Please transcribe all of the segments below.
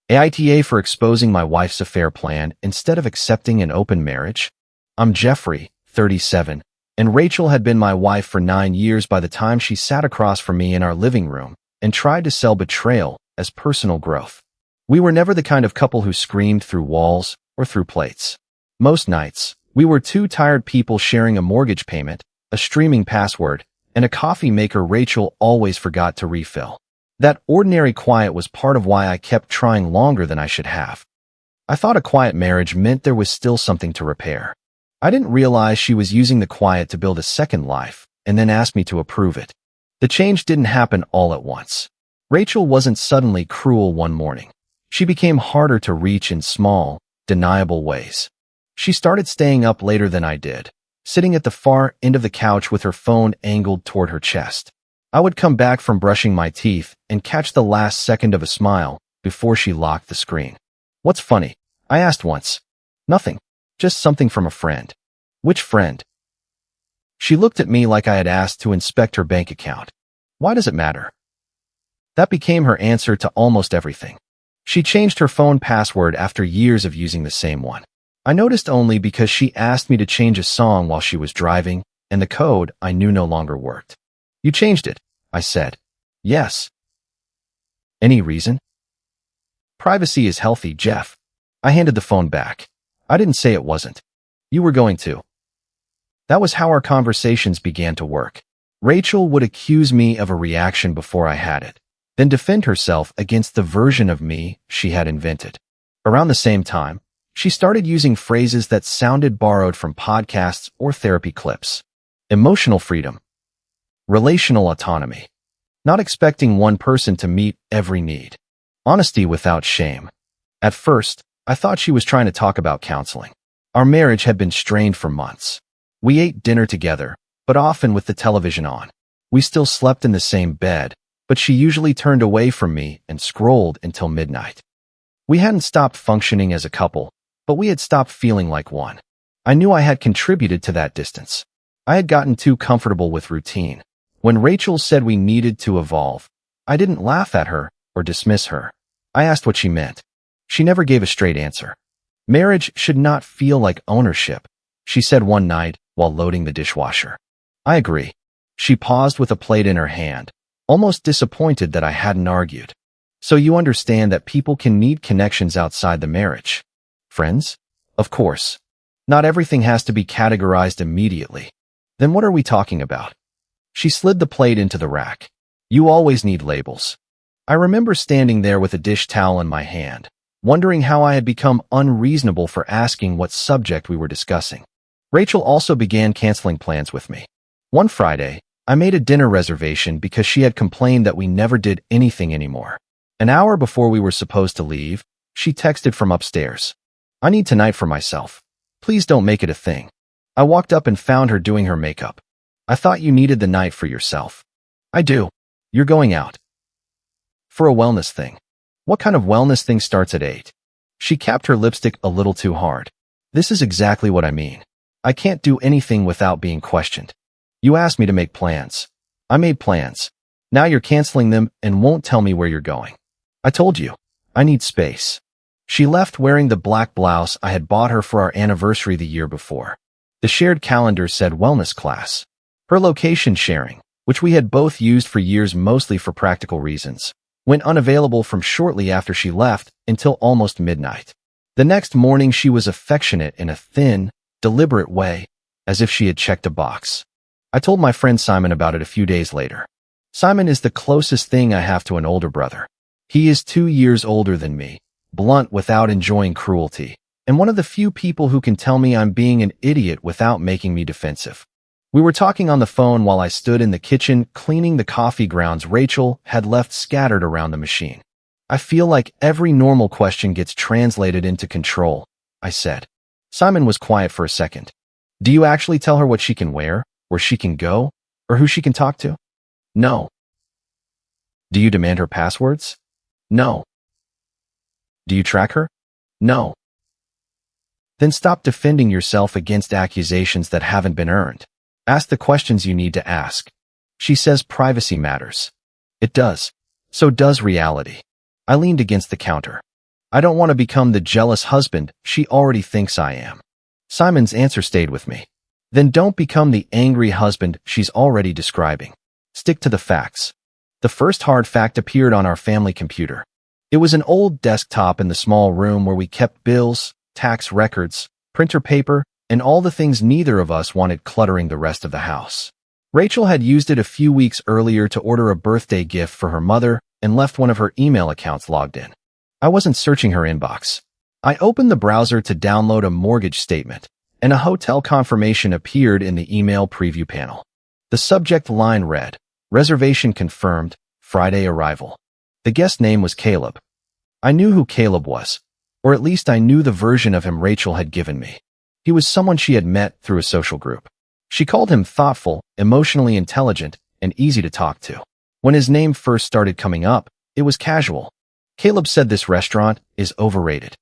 AITA for exposing my wife's affair plan instead of accepting an open marriage? I'm Jeffrey, 37, and Rachel had been my wife for 9 years by the time she sat across from me in our living room and tried to sell betrayal as personal growth. We were never the kind of couple who screamed through walls or through plates. Most nights, we were two tired people sharing a mortgage payment, a streaming password, and a coffee maker Rachel always forgot to refill. That ordinary quiet was part of why I kept trying longer than I should have. I thought a quiet marriage meant there was still something to repair. I didn't realize she was using the quiet to build a second life and then ask me to approve it. The change didn't happen all at once. Rachel wasn't suddenly cruel one morning. She became harder to reach in small, deniable ways. She started staying up later than I did, sitting at the far end of the couch with her phone angled toward her chest. I would come back from brushing my teeth and catch the last second of a smile before she locked the screen. "What's funny?" I asked once. "Nothing. Just something from a friend." "Which friend?" She looked at me like I had asked to inspect her bank account. "Why does it matter?" That became her answer to almost everything. She changed her phone password after years of using the same one. I noticed only because she asked me to change a song while she was driving, and the code I knew no longer worked. "You changed it," I said. "Yes." "Any reason?" "Privacy is healthy, Jeff." I handed the phone back. "I didn't say it wasn't. You were going to." That was how our conversations began to work. Rachel would accuse me of a reaction before I had it, then defend herself against the version of me she had invented. Around the same time, she started using phrases that sounded borrowed from podcasts or therapy clips. Emotional freedom. Relational autonomy. Not expecting one person to meet every need. Honesty without shame. At first, I thought she was trying to talk about counseling. Our marriage had been strained for months. We ate dinner together, but often with the television on. We still slept in the same bed, but she usually turned away from me and scrolled until midnight. We hadn't stopped functioning as a couple, but we had stopped feeling like one. I knew I had contributed to that distance. I had gotten too comfortable with routine. When Rachel said we needed to evolve, I didn't laugh at her or dismiss her. I asked what she meant. She never gave a straight answer. "Marriage should not feel like ownership," she said one night while loading the dishwasher. I agree. She paused with a plate in her hand, almost disappointed that I hadn't argued. "So you understand that people can need connections outside the marriage?" "Friends? Of course. Not everything has to be categorized immediately." "Then what are we talking about?" She slid the plate into the rack. "You always need labels." I remember standing there with a dish towel in my hand, wondering how I had become unreasonable for asking what subject we were discussing. Rachel also began canceling plans with me. One Friday, I made a dinner reservation because she had complained that we never did anything anymore. An hour before we were supposed to leave, she texted from upstairs. "I need tonight for myself. Please don't make it a thing." I walked up and found her doing her makeup. "I thought you needed the night for yourself." "I do." "You're going out." "For a wellness thing." "What kind of wellness thing starts at 8? She capped her lipstick a little too hard. "This is exactly what I mean. I can't do anything without being questioned. You asked me to make plans. I made plans. Now you're canceling them and won't tell me where you're going." "I told you. I need space." She left wearing the black blouse I had bought her for our anniversary the year before. The shared calendar said wellness class. Her location sharing, which we had both used for years mostly for practical reasons, went unavailable from shortly after she left until almost midnight. The next morning she was affectionate in a thin, deliberate way, as if she had checked a box. I told my friend Simon about it a few days later. Simon is the closest thing I have to an older brother. He is 2 years older than me, blunt without enjoying cruelty, and one of the few people who can tell me I'm being an idiot without making me defensive. We were talking on the phone while I stood in the kitchen cleaning the coffee grounds Rachel had left scattered around the machine. "I feel like every normal question gets translated into control," I said. Simon was quiet for a second. "Do you actually tell her what she can wear, where she can go, or who she can talk to?" "No." "Do you demand her passwords?" "No." "Do you track her?" "No." Then stop defending yourself against accusations that haven't been earned. Ask the questions you need to ask. She says privacy matters. It does. So does reality. I leaned against the counter. I don't want to become the jealous husband she already thinks I am. Simon's answer stayed with me. Then don't become the angry husband she's already describing. Stick to the facts. The first hard fact appeared on our family computer. It was an old desktop in the small room where we kept bills, tax records, printer paper, and all the things neither of us wanted cluttering the rest of the house. Rachel had used it a few weeks earlier to order a birthday gift for her mother and left one of her email accounts logged in. I wasn't searching her inbox. I opened the browser to download a mortgage statement, and a hotel confirmation appeared in the email preview panel. The subject line read, "Reservation confirmed, Friday arrival." The guest name was Caleb. I knew who Caleb was, or at least I knew the version of him Rachel had given me. He was someone she had met through a social group. She called him thoughtful, emotionally intelligent, and easy to talk to. When his name first started coming up, it was casual. Caleb said this restaurant is overrated.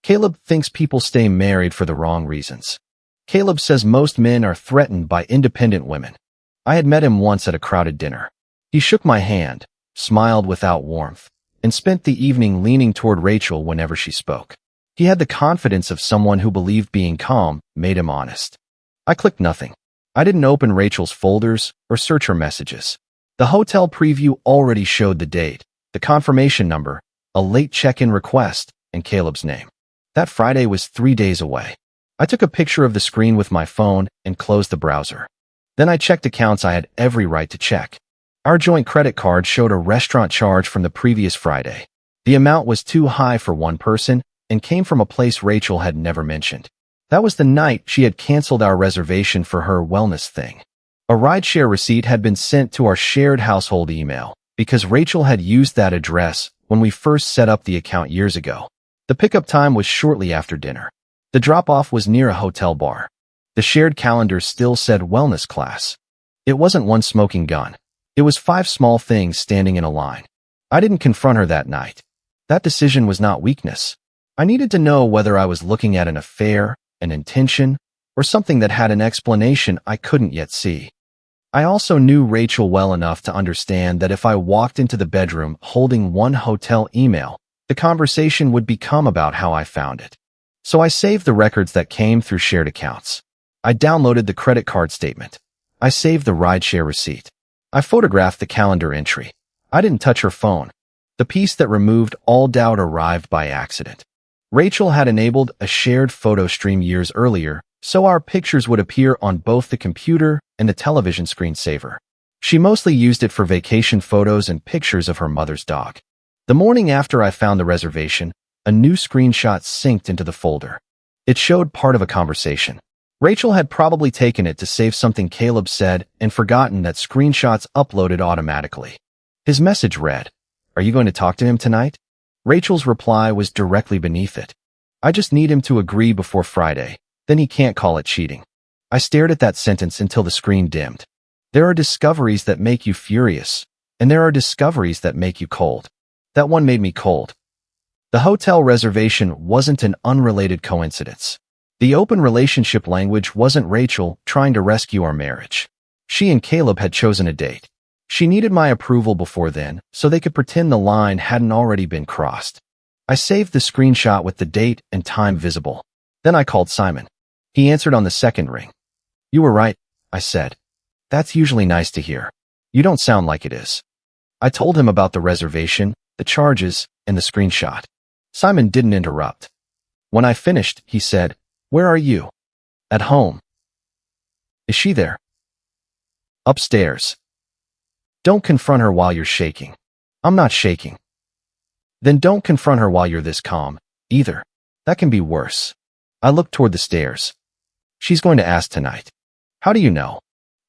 Caleb thinks people stay married for the wrong reasons. Caleb says most men are threatened by independent women. I had met him once at a crowded dinner. He shook my hand, smiled without warmth, and spent the evening leaning toward Rachel whenever she spoke. He had the confidence of someone who believed being calm made him honest. I clicked nothing. I didn't open Rachel's folders or search her messages. The hotel preview already showed the date, the confirmation number, a late check-in request, and Caleb's name. That Friday was 3 days away. I took a picture of the screen with my phone and closed the browser. Then I checked accounts I had every right to check. Our joint credit card showed a restaurant charge from the previous Friday. The amount was too high for one person and came from a place Rachel had never mentioned. That was the night she had canceled our reservation for her wellness thing. A rideshare receipt had been sent to our shared household email because Rachel had used that address when we first set up the account years ago. The pickup time was shortly after dinner. The drop-off was near a hotel bar. The shared calendar still said wellness class. It wasn't one smoking gun. It was 5 small things standing in a line. I didn't confront her that night. That decision was not weakness. I needed to know whether I was looking at an affair, an intention, or something that had an explanation I couldn't yet see. I also knew Rachel well enough to understand that if I walked into the bedroom holding one hotel email, the conversation would become about how I found it. So I saved the records that came through shared accounts. I downloaded the credit card statement. I saved the rideshare receipt. I photographed the calendar entry. I didn't touch her phone. The piece that removed all doubt arrived by accident. Rachel had enabled a shared photo stream years earlier, so our pictures would appear on both the computer and the television screensaver. She mostly used it for vacation photos and pictures of her mother's dog. The morning after I found the reservation, a new screenshot synced into the folder. It showed part of a conversation. Rachel had probably taken it to save something Caleb said and forgotten that screenshots uploaded automatically. His message read, "Are you going to talk to him tonight?" Rachel's reply was directly beneath it. "I just need him to agree before Friday, then he can't call it cheating." I stared at that sentence until the screen dimmed. There are discoveries that make you furious, and there are discoveries that make you cold. That one made me cold. The hotel reservation wasn't an unrelated coincidence. The open relationship language wasn't Rachel trying to rescue our marriage. She and Caleb had chosen a date. She needed my approval before then, so they could pretend the line hadn't already been crossed. I saved the screenshot with the date and time visible. Then I called Simon. He answered on the second ring. "You were right," I said. "That's usually nice to hear. You don't sound like it is." I told him about the reservation, the charges, and the screenshot. Simon didn't interrupt. When I finished, he said, "Where are you?" "At home." "Is she there?" "Upstairs." "Don't confront her while you're shaking." "I'm not shaking." "Then don't confront her while you're this calm, either. That can be worse." I looked toward the stairs. "She's going to ask tonight." "How do you know?"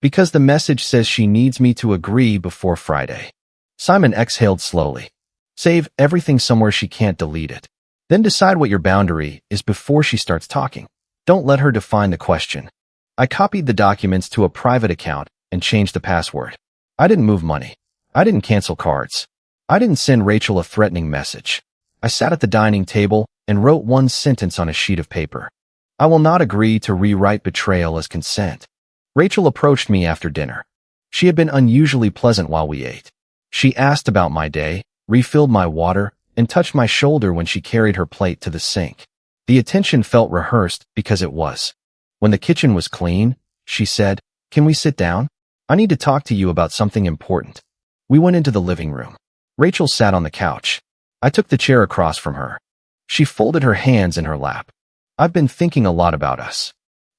"Because the message says she needs me to agree before Friday." Simon exhaled slowly. "Save everything somewhere she can't delete it. Then decide what your boundary is before she starts talking. Don't let her define the question." I copied the documents to a private account and changed the password. I didn't move money. I didn't cancel cards. I didn't send Rachel a threatening message. I sat at the dining table and wrote one sentence on a sheet of paper. "I will not agree to rewrite betrayal as consent." Rachel approached me after dinner. She had been unusually pleasant while we ate. She asked about my day, refilled my water, and touched my shoulder when she carried her plate to the sink. The attention felt rehearsed because it was. When the kitchen was clean, she said, "Can we sit down? I need to talk to you about something important." We went into the living room. Rachel sat on the couch. I took the chair across from her. She folded her hands in her lap. "I've been thinking a lot about us."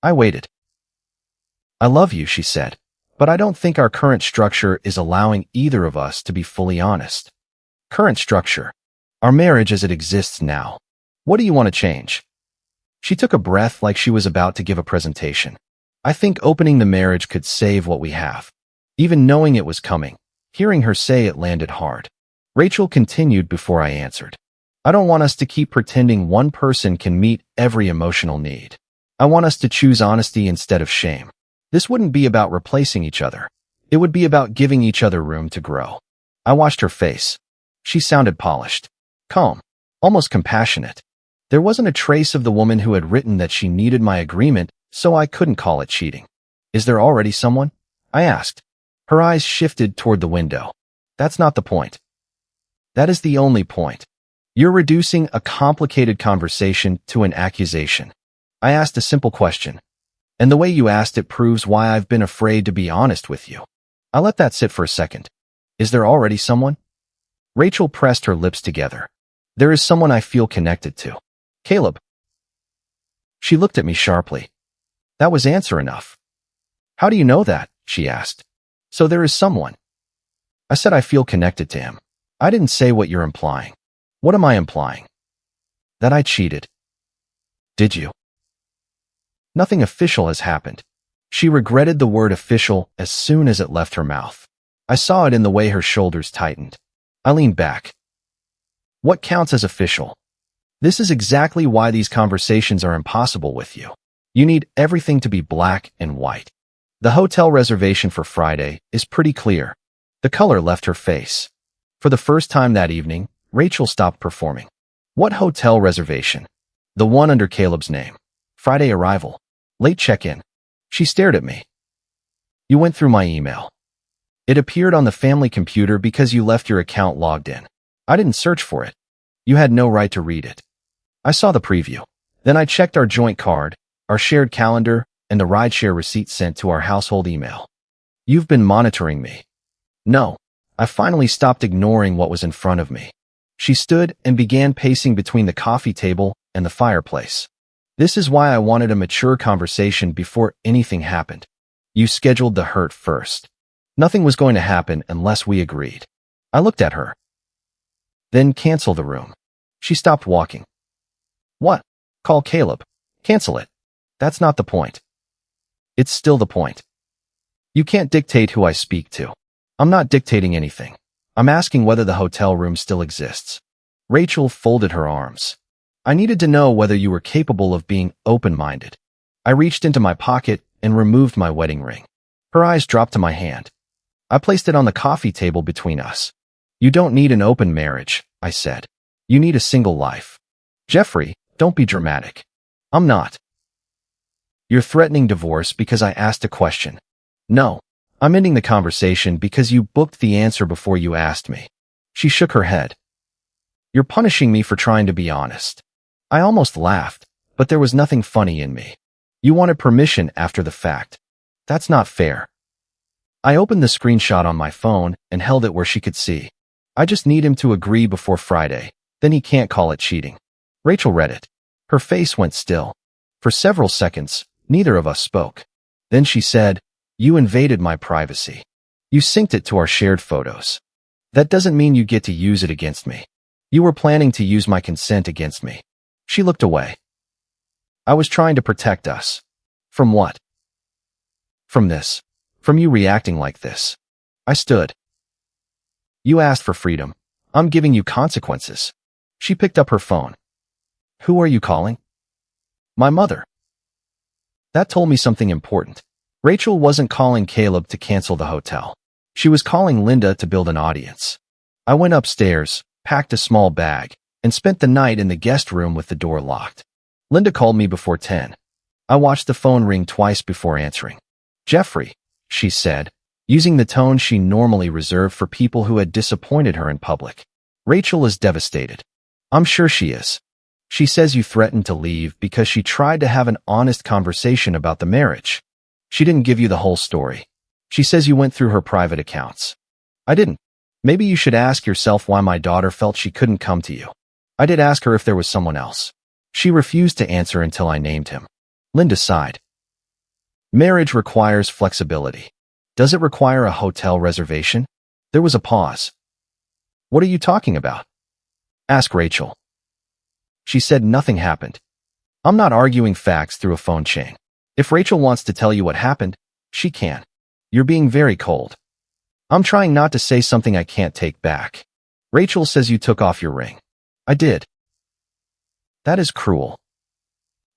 I waited. "I love you," she said, "but I don't think our current structure is allowing either of us to be fully honest." Current structure. Our marriage as it exists now. What do you want to change? She took a breath like she was about to give a presentation. I think opening the marriage could save what we have. Even knowing it was coming, hearing her say it landed hard. Rachel continued before I answered. "I don't want us to keep pretending one person can meet every emotional need. I want us to choose honesty instead of shame. This wouldn't be about replacing each other. It would be about giving each other room to grow." I watched her face. She sounded polished, calm, almost compassionate. There wasn't a trace of the woman who had written that she needed my agreement, so I couldn't call it cheating. "Is there already someone?" I asked. Her eyes shifted toward the window. "That's not the point." "That is the only point. You're reducing a complicated conversation to an accusation." I asked a simple question, and the way you asked it proves why I've been afraid to be honest with you. I let that sit for a second. "Is there already someone?" Rachel pressed her lips together. "There is someone I feel connected to. Caleb." She looked at me sharply. That was answer enough. "How do you know that?" she asked. "So there is someone." I said I feel connected to him. I didn't say what you're implying. What am I implying? That I cheated. Did you? Nothing official has happened. She regretted the word official as soon as it left her mouth. I saw it in the way her shoulders tightened. I leaned back. What counts as official? This is exactly why these conversations are impossible with you. You need everything to be black and white. The hotel reservation for Friday is pretty clear. The color left her face. For the first time that evening, Rachel stopped performing. What hotel reservation? The one under Caleb's name. Friday arrival. Late check-in. She stared at me. You went through my email. It appeared on the family computer because you left your account logged in. I didn't search for it. You had no right to read it. I saw the preview. Then I checked our joint card, our shared calendar, and the rideshare receipt sent to our household email. You've been monitoring me. No. I finally stopped ignoring what was in front of me. She stood and began pacing between the coffee table and the fireplace. This is why I wanted a mature conversation before anything happened. You scheduled the hurt first. Nothing was going to happen unless we agreed. I looked at her. Then cancel the room. She stopped walking. What? Call Caleb. Cancel it. That's not the point. It's still the point. You can't dictate who I speak to. I'm not dictating anything. I'm asking whether the hotel room still exists. Rachel folded her arms. I needed to know whether you were capable of being open-minded. I reached into my pocket and removed my wedding ring. Her eyes dropped to my hand. I placed it on the coffee table between us. You don't need an open marriage, I said. You need a single life. Jeffrey, don't be dramatic. I'm not. You're threatening divorce because I asked a question. No, I'm ending the conversation because you booked the answer before you asked me. She shook her head. You're punishing me for trying to be honest. I almost laughed, but there was nothing funny in me. You wanted permission after the fact. That's not fair. I opened the screenshot on my phone and held it where she could see. I just need him to agree before Friday, then he can't call it cheating. Rachel read it. Her face went still. For several seconds, neither of us spoke. Then she said, You invaded my privacy. You synced it to our shared photos. That doesn't mean you get to use it against me. You were planning to use my consent against me. She looked away. I was trying to protect us. From what? From this. From you reacting like this. I stood. You asked for freedom. I'm giving you consequences. She picked up her phone. Who are you calling? My mother. That told me something important. Rachel wasn't calling Caleb to cancel the hotel. She was calling Linda to build an audience. I went upstairs, packed a small bag, and spent the night in the guest room with the door locked. Linda called me before 10. I watched the phone ring twice before answering. Jeffrey, she said, using the tone she normally reserved for people who had disappointed her in public. Rachel is devastated. I'm sure she is. She says you threatened to leave because she tried to have an honest conversation about the marriage. She didn't give you the whole story. She says you went through her private accounts. I didn't. Maybe you should ask yourself why my daughter felt she couldn't come to you. I did ask her if there was someone else. She refused to answer until I named him. Linda sighed. Marriage requires flexibility. Does it require a hotel reservation? There was a pause. What are you talking about? Asked Rachel. She said nothing happened. I'm not arguing facts through a phone chain. If Rachel wants to tell you what happened, she can. You're being very cold. I'm trying not to say something I can't take back. Rachel says you took off your ring. I did. That is cruel.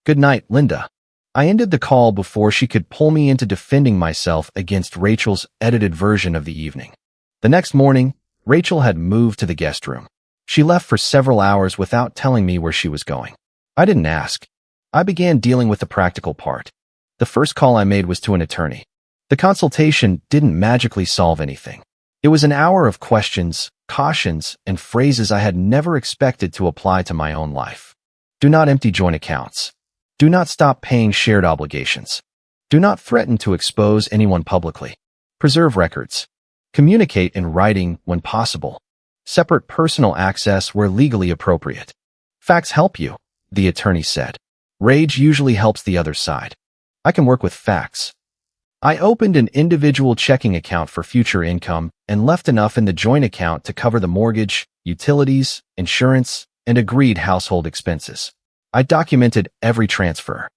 Good night, Linda. I ended the call before she could pull me into defending myself against Rachel's edited version of the evening. The next morning, Rachel had moved to the guest room. She left for several hours without telling me where she was going. I didn't ask. I began dealing with the practical part. The first call I made was to an attorney. The consultation didn't magically solve anything. It was an hour of questions, cautions, and phrases I had never expected to apply to my own life. Do not empty joint accounts. Do not stop paying shared obligations. Do not threaten to expose anyone publicly. Preserve records. Communicate in writing when possible. Separate personal access where legally appropriate. Facts help you, the attorney said. Rage usually helps the other side. I can work with facts. I opened an individual checking account for future income and left enough in the joint account to cover the mortgage, utilities, insurance, and agreed household expenses. I documented every transfer.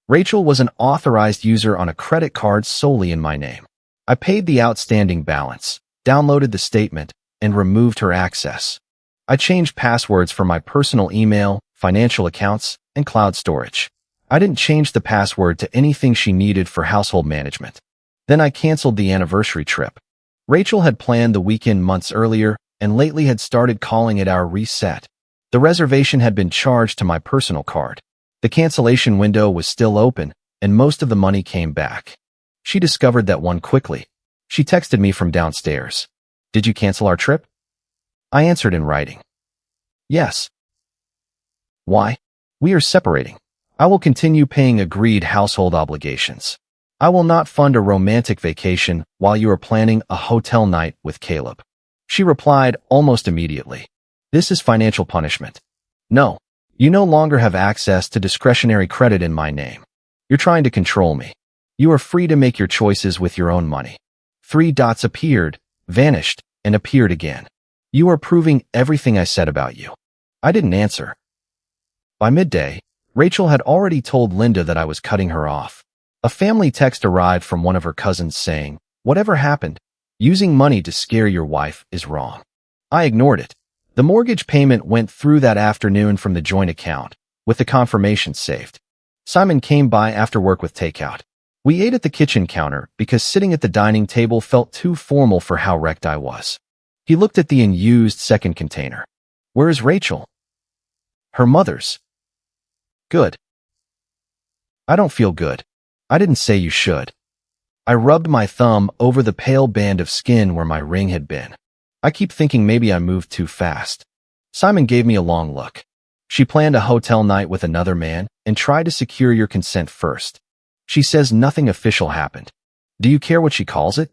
Rachel was an authorized user on a credit card solely in my name. I paid the outstanding balance, downloaded the statement, and removed her access. I changed passwords for my personal email, financial accounts, and cloud storage. I didn't change the password to anything she needed for household management. Then I canceled the anniversary trip. Rachel had planned the weekend months earlier and lately had started calling it our reset. The reservation had been charged to my personal card. The cancellation window was still open, and most of the money came back. She discovered that one quickly. She texted me from downstairs. Did you cancel our trip? I answered in writing. Yes. Why? We are separating. I will continue paying agreed household obligations. I will not fund a romantic vacation while you are planning a hotel night with Caleb. She replied almost immediately. This is financial punishment. No, you no longer have access to discretionary credit in my name. You're trying to control me. You are free to make your choices with your own money. 3 dots appeared, vanished, and appeared again. You are proving everything I said about you. I didn't answer. By midday, Rachel had already told Linda that I was cutting her off. A family text arrived from one of her cousins saying, "Whatever happened, using money to scare your wife is wrong." I ignored it. The mortgage payment went through that afternoon from the joint account, with the confirmation saved. Simon came by after work with takeout. We ate at the kitchen counter because sitting at the dining table felt too formal for how wrecked I was. He looked at the unused second container. Where is Rachel? Her mother's. Good. I don't feel good. I didn't say you should. I rubbed my thumb over the pale band of skin where my ring had been. I keep thinking maybe I moved too fast. Simon gave me a long look. She planned a hotel night with another man and tried to secure your consent first. She says nothing official happened. Do you care what she calls it?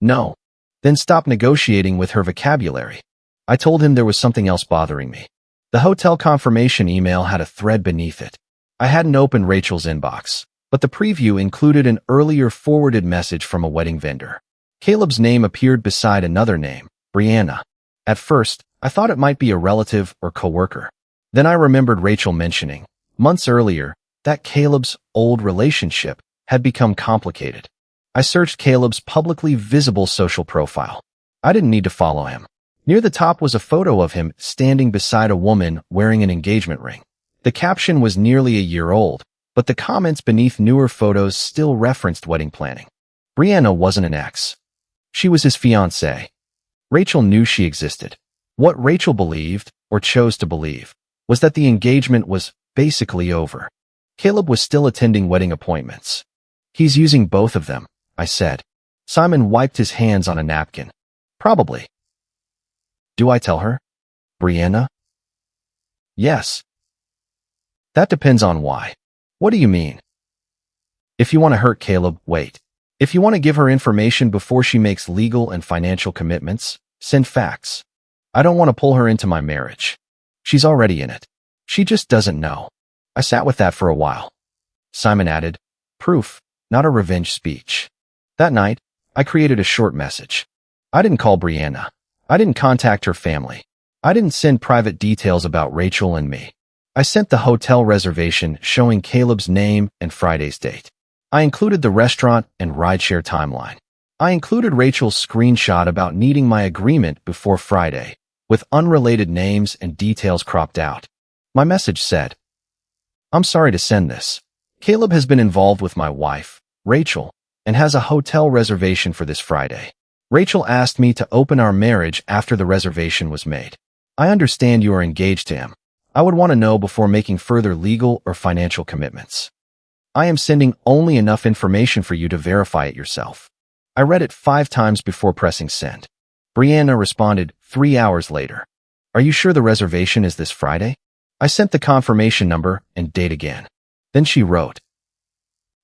No. Then stop negotiating with her vocabulary. I told him there was something else bothering me. The hotel confirmation email had a thread beneath it. I hadn't opened Rachel's inbox, but the preview included an earlier forwarded message from a wedding vendor. Caleb's name appeared beside another name, Brianna. At first, I thought it might be a relative or coworker. Then I remembered Rachel mentioning, months earlier, that Caleb's old relationship had become complicated. I searched Caleb's publicly visible social profile. I didn't need to follow him. Near the top was a photo of him standing beside a woman wearing an engagement ring. The caption was nearly a year old, but the comments beneath newer photos still referenced wedding planning. Brianna wasn't an ex. She was his fiancée. Rachel knew she existed. What Rachel believed, or chose to believe, was that the engagement was basically over. Caleb was still attending wedding appointments. He's using both of them, I said. Simon wiped his hands on a napkin. Probably. Do I tell her? Brianna? Yes. That depends on why. What do you mean? If you want to hurt Caleb, wait. If you want to give her information before she makes legal and financial commitments, send facts. I don't want to pull her into my marriage. She's already in it. She just doesn't know. I sat with that for a while. Simon added, proof, not a revenge speech. That night, I created a short message. I didn't call Brianna. I didn't contact her family. I didn't send private details about Rachel and me. I sent the hotel reservation showing Caleb's name and Friday's date. I included the restaurant and rideshare timeline. I included Rachel's screenshot about needing my agreement before Friday, with unrelated names and details cropped out. My message said, I'm sorry to send this. Caleb has been involved with my wife, Rachel, and has a hotel reservation for this Friday. Rachel asked me to open our marriage after the reservation was made. I understand you are engaged to him. I would want to know before making further legal or financial commitments. I am sending only enough information for you to verify it yourself. I read it 5 times before pressing send. Brianna responded 3 hours later. Are you sure the reservation is this Friday? I sent the confirmation number and date again. Then she wrote,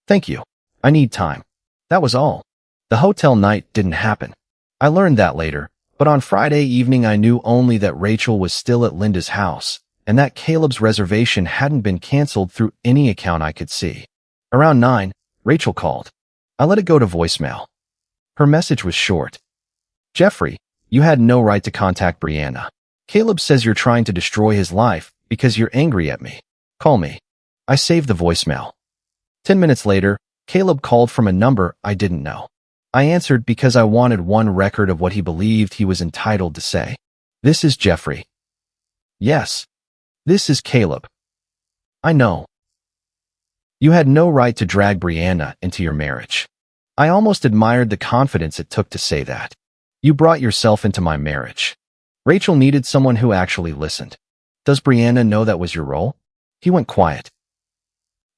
thank you. I need time. That was all. The hotel night didn't happen. I learned that later, but on Friday evening I knew only that Rachel was still at Linda's house and that Caleb's reservation hadn't been canceled through any account I could see. Around 9, Rachel called. I let it go to voicemail. Her message was short. Jeffrey, you had no right to contact Brianna. Caleb says you're trying to destroy his life because you're angry at me. Call me. I saved the voicemail. 10 minutes later, Caleb called from a number I didn't know. I answered because I wanted one record of what he believed he was entitled to say. This is Jeffrey. Yes. This is Caleb. I know. You had no right to drag Brianna into your marriage. I almost admired the confidence it took to say that. You brought yourself into my marriage. Rachel needed someone who actually listened. Does Brianna know that was your role? He went quiet.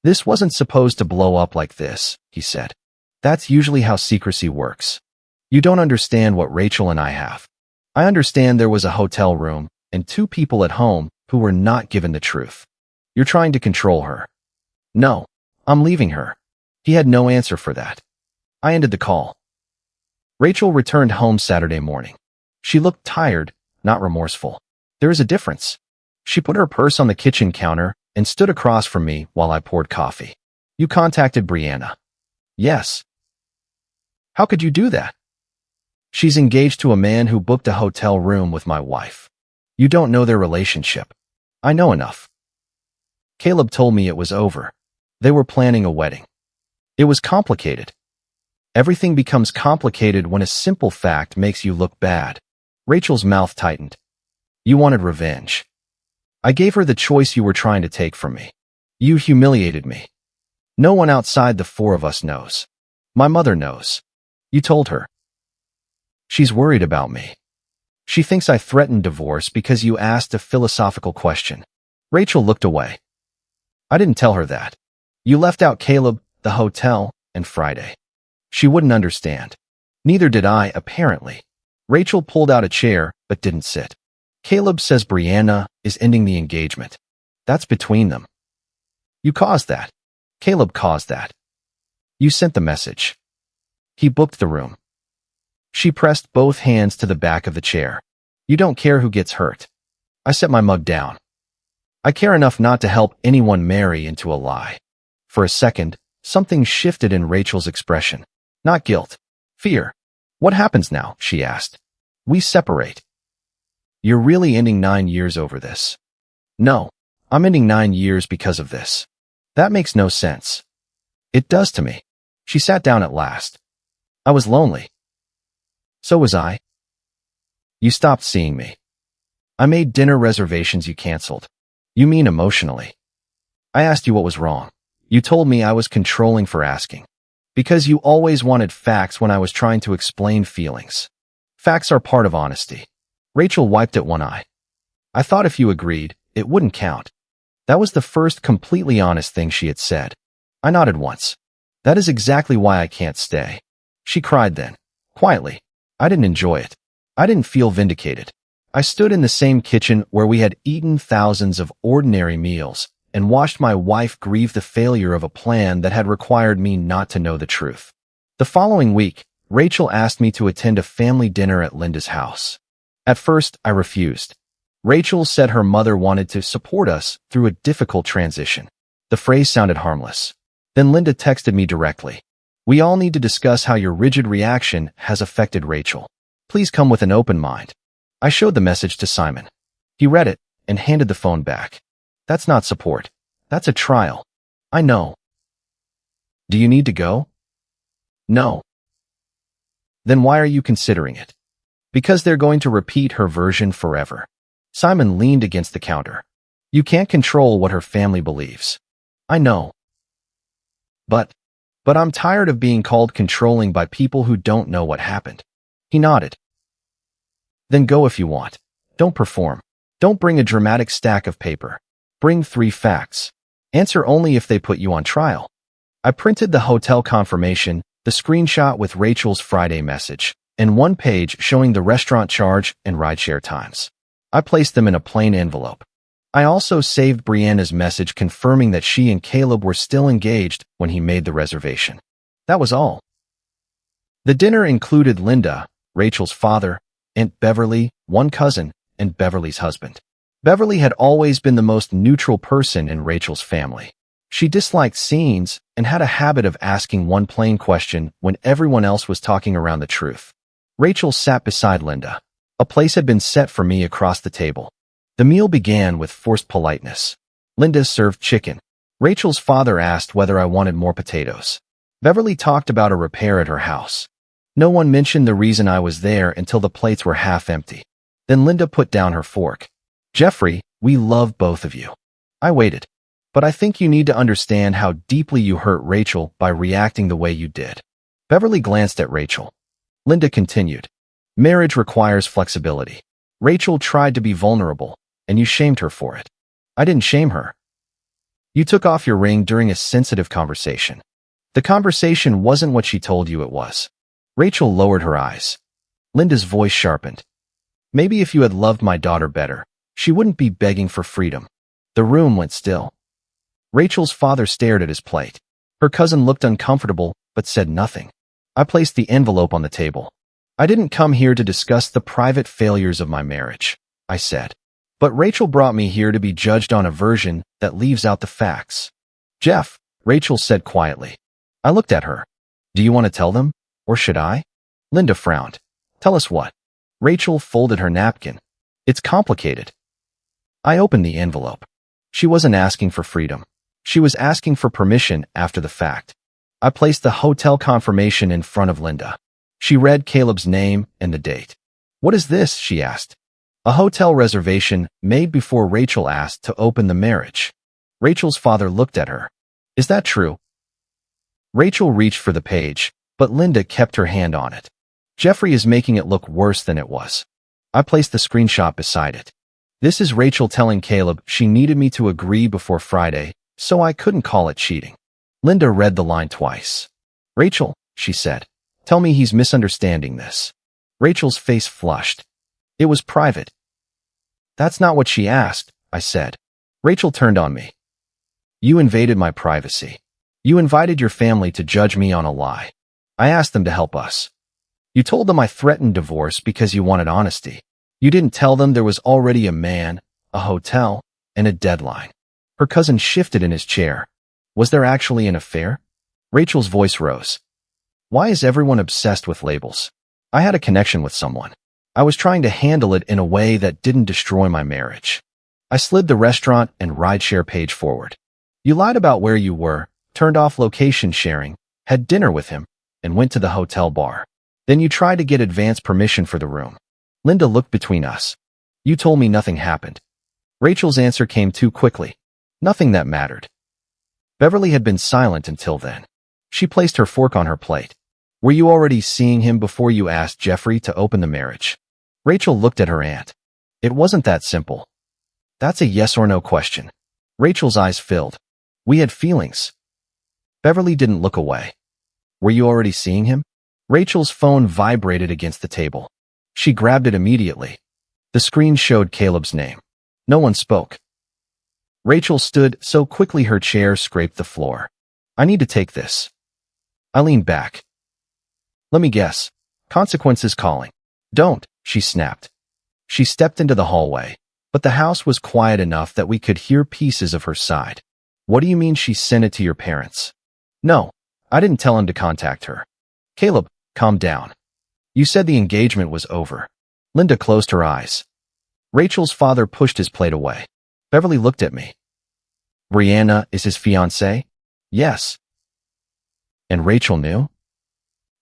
This wasn't supposed to blow up like this, he said. That's usually how secrecy works. You don't understand what Rachel and I have. I understand there was a hotel room and 2 people at home who were not given the truth. You're trying to control her. No, I'm leaving her. He had no answer for that. I ended the call. Rachel returned home Saturday morning. She looked tired, not remorseful. There is a difference. She put her purse on the kitchen counter and stood across from me while I poured coffee. You contacted Brianna. Yes. How could you do that? She's engaged to a man who booked a hotel room with my wife. You don't know their relationship. I know enough. Caleb told me it was over. They were planning a wedding. It was complicated. Everything becomes complicated when a simple fact makes you look bad. Rachel's mouth tightened. You wanted revenge. I gave her the choice you were trying to take from me. You humiliated me. No one outside the 4 of us knows. My mother knows. You told her. She's worried about me. She thinks I threatened divorce because you asked a philosophical question. Rachel looked away. I didn't tell her that. You left out Caleb, the hotel, and Friday. She wouldn't understand. Neither did I, apparently. Rachel pulled out a chair, but didn't sit. Caleb says Brianna is ending the engagement. That's between them. You caused that. Caleb caused that. You sent the message. He booked the room. She pressed both hands to the back of the chair. You don't care who gets hurt. I set my mug down. I care enough not to help anyone marry into a lie. For a second, something shifted in Rachel's expression. Not guilt. Fear. What happens now? She asked. We separate. You're really ending 9 years over this. No, I'm ending 9 years because of this. That makes no sense. It does to me. She sat down at last. I was lonely. So was I. You stopped seeing me. I made dinner reservations you canceled. You mean emotionally. I asked you what was wrong. You told me I was controlling for asking. Because you always wanted facts when I was trying to explain feelings. Facts are part of honesty. Rachel wiped at one eye. I thought if you agreed, it wouldn't count. That was the first completely honest thing she had said. I nodded once. That is exactly why I can't stay. She cried then. Quietly. I didn't enjoy it. I didn't feel vindicated. I stood in the same kitchen where we had eaten thousands of ordinary meals and watched my wife grieve the failure of a plan that had required me not to know the truth. The following week, Rachel asked me to attend a family dinner at Linda's house. At first, I refused. Rachel said her mother wanted to support us through a difficult transition. The phrase sounded harmless. Then Linda texted me directly. "We all need to discuss how your rigid reaction has affected Rachel. Please come with an open mind." I showed the message to Simon. He read it and handed the phone back. "That's not support. That's a trial." "I know." "Do you need to go?" "No." "Then why are you considering it?" "Because they're going to repeat her version forever." Simon leaned against the counter. "You can't control what her family believes." "I know. But I'm tired of being called controlling by people who don't know what happened." He nodded. "Then go if you want. Don't perform. Don't bring a dramatic stack of paper. Bring 3 facts. Answer only if they put you on trial." I printed the hotel confirmation, the screenshot with Rachel's Friday message, and 1 page showing the restaurant charge and rideshare times. I placed them in a plain envelope. I also saved Brianna's message confirming that she and Caleb were still engaged when he made the reservation. That was all. The dinner included Linda, Rachel's father, Aunt Beverly, 1 cousin, and Beverly's husband. Beverly had always been the most neutral person in Rachel's family. She disliked scenes and had a habit of asking one plain question when everyone else was talking around the truth. Rachel sat beside Linda. A place had been set for me across the table. The meal began with forced politeness. Linda served chicken. Rachel's father asked whether I wanted more potatoes. Beverly talked about a repair at her house. No one mentioned the reason I was there until the plates were half empty. Then Linda put down her fork. "Jeffrey, we love both of you." I waited. "But I think you need to understand how deeply you hurt Rachel by reacting the way you did." Beverly glanced at Rachel. Linda continued. "Marriage requires flexibility. Rachel tried to be vulnerable, and you shamed her for it." "I didn't shame her." "You took off your ring during a sensitive conversation." "The conversation wasn't what she told you it was." Rachel lowered her eyes. Linda's voice sharpened. "Maybe if you had loved my daughter better, she wouldn't be begging for freedom." The room went still. Rachel's father stared at his plate. Her cousin looked uncomfortable, but said nothing. I placed the envelope on the table. "I didn't come here to discuss the private failures of my marriage," I said. "But Rachel brought me here to be judged on a version that leaves out the facts." "Jeff," Rachel said quietly. I looked at her. "Do you want to tell them? Or should I?" Linda frowned. "Tell us what?" Rachel folded her napkin. "It's complicated." I opened the envelope. She wasn't asking for freedom. She was asking for permission after the fact. I placed the hotel confirmation in front of Linda. She read Caleb's name and the date. "What is this?" she asked. "A hotel reservation made before Rachel asked to open the marriage." Rachel's father looked at her. "Is that true?" Rachel reached for the page, but Linda kept her hand on it. "Jeffrey is making it look worse than it was." I placed the screenshot beside it. "This is Rachel telling Caleb she needed me to agree before Friday, so I couldn't call it cheating." Linda read the line twice. "Rachel," she said, "tell me he's misunderstanding this." Rachel's face flushed. "It was private." "That's not what she asked," I said. Rachel turned on me. "You invaded my privacy. You invited your family to judge me on a lie. I asked them to help us. You told them I threatened divorce because you wanted honesty. You didn't tell them there was already a man, a hotel, and a deadline." Her cousin shifted in his chair. "Was there actually an affair?" Rachel's voice rose. "Why is everyone obsessed with labels? I had a connection with someone. I was trying to handle it in a way that didn't destroy my marriage." I slid the restaurant and rideshare page forward. "You lied about where you were, turned off location sharing, had dinner with him, and went to the hotel bar. Then you tried to get advance permission for the room." Linda looked between us. "You told me nothing happened." Rachel's answer came too quickly. "Nothing that mattered." Beverly had been silent until then. She placed her fork on her plate. "Were you already seeing him before you asked Jeffrey to open the marriage?" Rachel looked at her aunt. "It wasn't that simple." "That's a yes or no question." Rachel's eyes filled. "We had feelings." Beverly didn't look away. "Were you already seeing him?" Rachel's phone vibrated against the table. She grabbed it immediately. The screen showed Caleb's name. No one spoke. Rachel stood so quickly her chair scraped the floor. I need to take this. I leaned back. Let me guess. Consequences calling. Don't, she snapped. She stepped into the hallway, but the house was quiet enough that we could hear pieces of her sigh. What do you mean she sent it to your parents? No, I didn't tell him to contact her. Caleb, calm down. You said the engagement was over. Linda closed her eyes. Rachel's father pushed his plate away. Beverly looked at me. Brianna is his fiancée? Yes. And Rachel knew?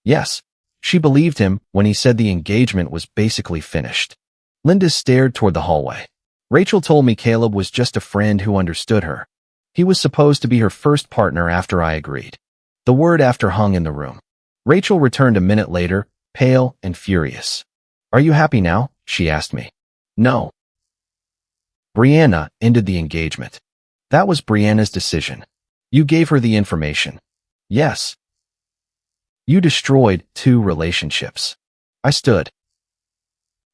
Yes. She believed him when he said the engagement was basically finished. Linda stared toward the hallway. Rachel told me Caleb was just a friend who understood her. He was supposed to be her first partner after I agreed. The word after hung in the room. Rachel returned a minute later, pale and furious. Are you happy now? She asked me. No. Brianna ended the engagement. That was Brianna's decision. You gave her the information. Yes. You destroyed 2 relationships. I stood.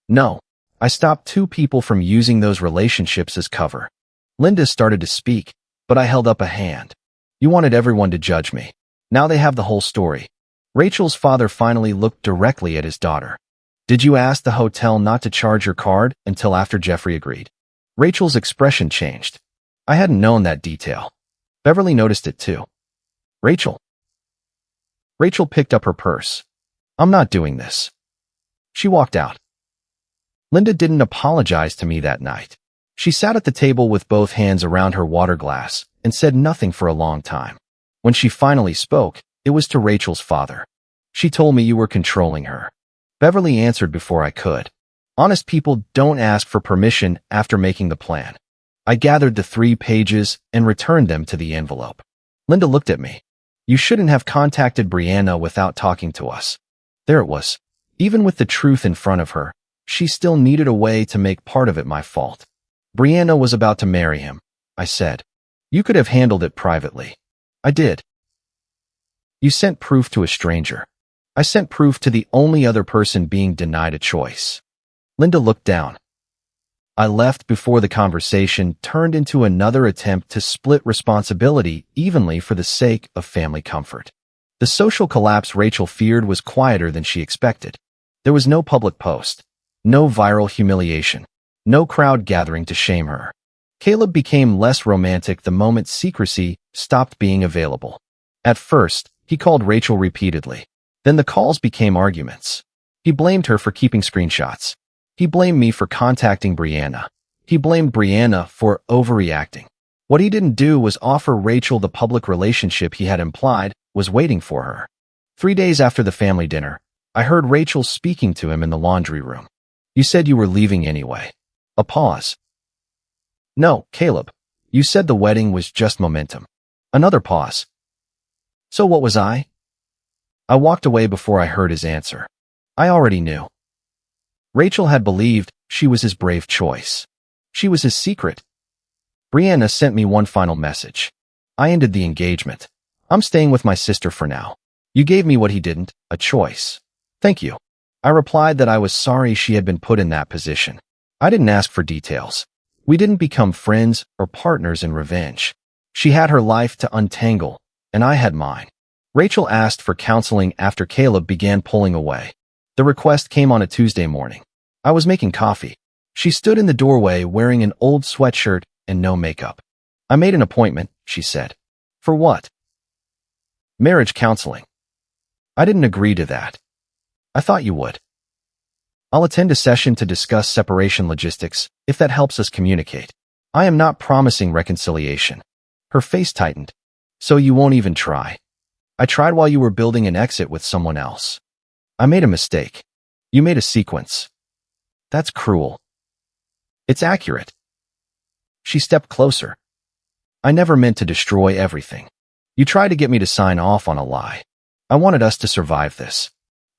No. I stopped 2 people from using those relationships as cover. Linda started to speak, but I held up a hand. You wanted everyone to judge me. Now they have the whole story. Rachel's father finally looked directly at his daughter. Did you ask the hotel not to charge your card until after Jeffrey agreed? Rachel's expression changed. I hadn't known that detail. Beverly noticed it too. Rachel. Rachel picked up her purse. I'm not doing this. She walked out. Linda didn't apologize to me that night. She sat at the table with both hands around her water glass and said nothing for a long time. When she finally spoke, it was to Rachel's father. She told me you were controlling her. Beverly answered before I could. Honest people don't ask for permission after making the plan. I gathered the 3 pages and returned them to the envelope. Linda looked at me. You shouldn't have contacted Brianna without talking to us. There it was. Even with the truth in front of her, she still needed a way to make part of it my fault. Brianna was about to marry him, I said. You could have handled it privately. I did. You sent proof to a stranger. I sent proof to the only other person being denied a choice. Linda looked down. I left before the conversation turned into another attempt to split responsibility evenly for the sake of family comfort. The social collapse Rachel feared was quieter than she expected. There was no public post, no viral humiliation, no crowd gathering to shame her. Caleb became less romantic the moment secrecy stopped being available. At first, he called Rachel repeatedly. Then the calls became arguments. He blamed her for keeping screenshots. He blamed me for contacting Brianna. He blamed Brianna for overreacting. What he didn't do was offer Rachel the public relationship he had implied was waiting for her. 3 days after the family dinner, I heard Rachel speaking to him in the laundry room. You said you were leaving anyway. A pause. No, Caleb. You said the wedding was just momentum. Another pause. So what was I? I walked away before I heard his answer. I already knew. Rachel had believed she was his brave choice. She was his secret. Brianna sent me one final message. I ended the engagement. I'm staying with my sister for now. You gave me what he didn't, a choice. Thank you. I replied that I was sorry she had been put in that position. I didn't ask for details. We didn't become friends or partners in revenge. She had her life to untangle, and I had mine. Rachel asked for counseling after Caleb began pulling away. The request came on a Tuesday morning. I was making coffee. She stood in the doorway wearing an old sweatshirt and no makeup. I made an appointment, she said. For what? Marriage counseling. I didn't agree to that. I thought you would. I'll attend a session to discuss separation logistics, if that helps us communicate. I am not promising reconciliation. Her face tightened. So you won't even try. I tried while you were building an exit with someone else. I made a mistake. You made a sequence. That's cruel. It's accurate. She stepped closer. I never meant to destroy everything. You tried to get me to sign off on a lie. I wanted us to survive this.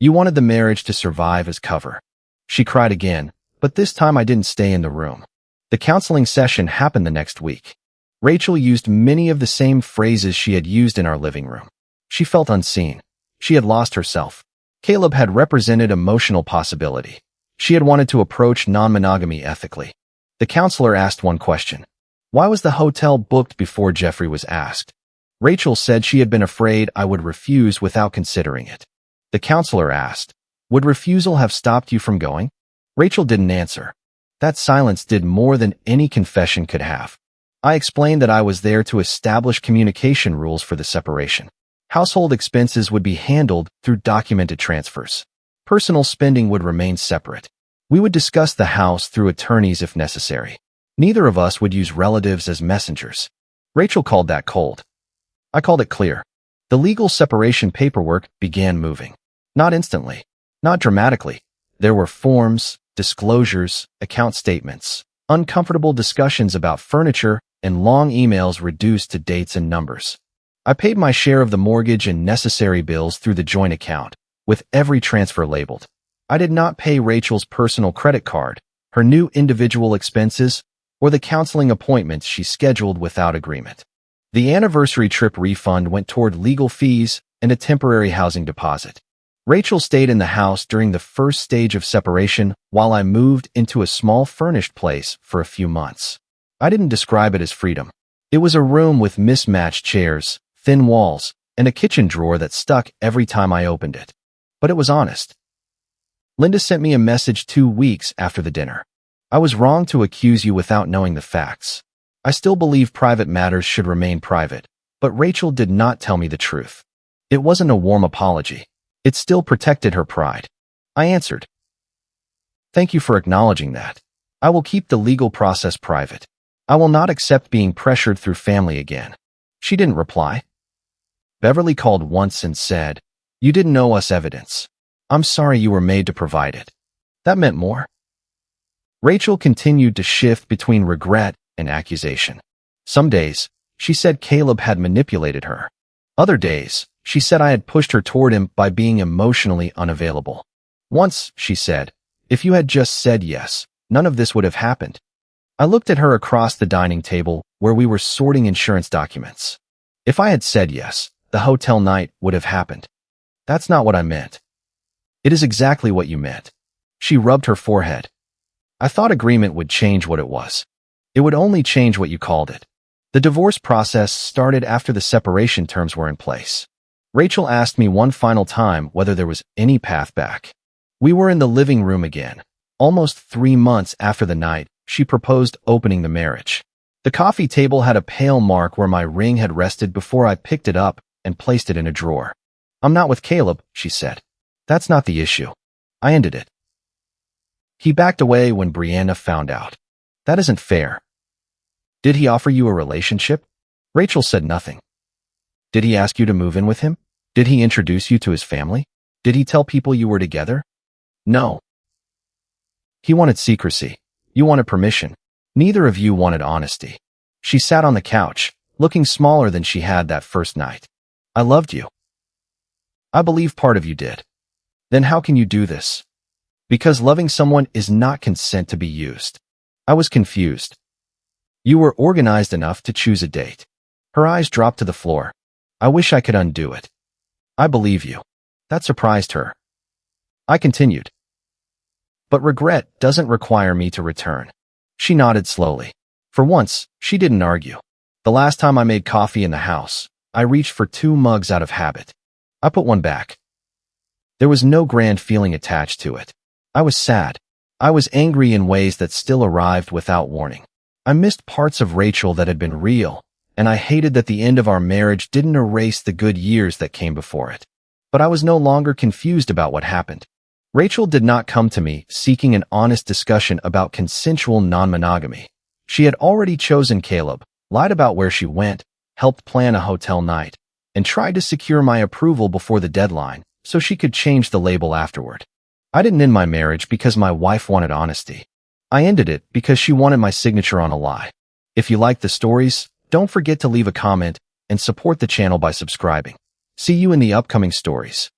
You wanted the marriage to survive as cover. She cried again, but this time I didn't stay in the room. The counseling session happened the next week. Rachel used many of the same phrases she had used in our living room. She felt unseen. She had lost herself. Caleb had represented emotional possibility. She had wanted to approach non-monogamy ethically. The counselor asked one question. Why was the hotel booked before Jeffrey was asked? Rachel said she had been afraid I would refuse without considering it. The counselor asked, would refusal have stopped you from going? Rachel didn't answer. That silence did more than any confession could have. I explained that I was there to establish communication rules for the separation. Household expenses would be handled through documented transfers. Personal spending would remain separate. We would discuss the house through attorneys if necessary. Neither of us would use relatives as messengers. Rachel called that cold. I called it clear. The legal separation paperwork began moving. Not instantly. Not dramatically. There were forms, disclosures, account statements, uncomfortable discussions about furniture, and long emails reduced to dates and numbers. I paid my share of the mortgage and necessary bills through the joint account, with every transfer labeled. I did not pay Rachel's personal credit card, her new individual expenses, or the counseling appointments she scheduled without agreement. The anniversary trip refund went toward legal fees and a temporary housing deposit. Rachel stayed in the house during the first stage of separation while I moved into a small furnished place for a few months. I didn't describe it as freedom. It was a room with mismatched chairs, thin walls, and a kitchen drawer that stuck every time I opened it. But it was honest. Linda sent me a message 2 weeks after the dinner. I was wrong to accuse you without knowing the facts. I still believe private matters should remain private, but Rachel did not tell me the truth. It wasn't a warm apology. It still protected her pride. I answered, thank you for acknowledging that. I will keep the legal process private. I will not accept being pressured through family again. She didn't reply. Beverly called once and said, you didn't owe us evidence. I'm sorry you were made to provide it. That meant more. Rachel continued to shift between regret and accusation. Some days, she said Caleb had manipulated her. Other days, she said I had pushed her toward him by being emotionally unavailable. Once, she said, if you had just said yes, none of this would have happened. I looked at her across the dining table where we were sorting insurance documents. If I had said yes, the hotel night would have happened. That's not what I meant. It is exactly what you meant. She rubbed her forehead. I thought agreement would change what it was. It would only change what you called it. The divorce process started after the separation terms were in place. Rachel asked me one final time whether there was any path back. We were in the living room again. Almost 3 months after the night, she proposed opening the marriage. The coffee table had a pale mark where my ring had rested before I picked it up and placed it in a drawer. I'm not with Caleb, she said. That's not the issue. I ended it. He backed away when Brianna found out. That isn't fair. Did he offer you a relationship? Rachel said nothing. Did he ask you to move in with him? Did he introduce you to his family? Did he tell people you were together? No. He wanted secrecy. You wanted permission. Neither of you wanted honesty. She sat on the couch, looking smaller than she had that first night. I loved you. I believe part of you did. Then how can you do this? Because loving someone is not consent to be used. I was confused. You were organized enough to choose a date. Her eyes dropped to the floor. I wish I could undo it. I believe you. That surprised her. I continued. But regret doesn't require me to return. She nodded slowly. For once, she didn't argue. The last time I made coffee in the house, I reached for 2 mugs out of habit. I put one back. There was no grand feeling attached to it. I was sad. I was angry in ways that still arrived without warning. I missed parts of Rachel that had been real, and I hated that the end of our marriage didn't erase the good years that came before it. But I was no longer confused about what happened. Rachel did not come to me seeking an honest discussion about consensual non-monogamy. She had already chosen Caleb, lied about where she went, helped plan a hotel night, and tried to secure my approval before the deadline so she could change the label afterward. I didn't end my marriage because my wife wanted honesty. I ended it because she wanted my signature on a lie. If you like the stories, don't forget to leave a comment and support the channel by subscribing. See you in the upcoming stories.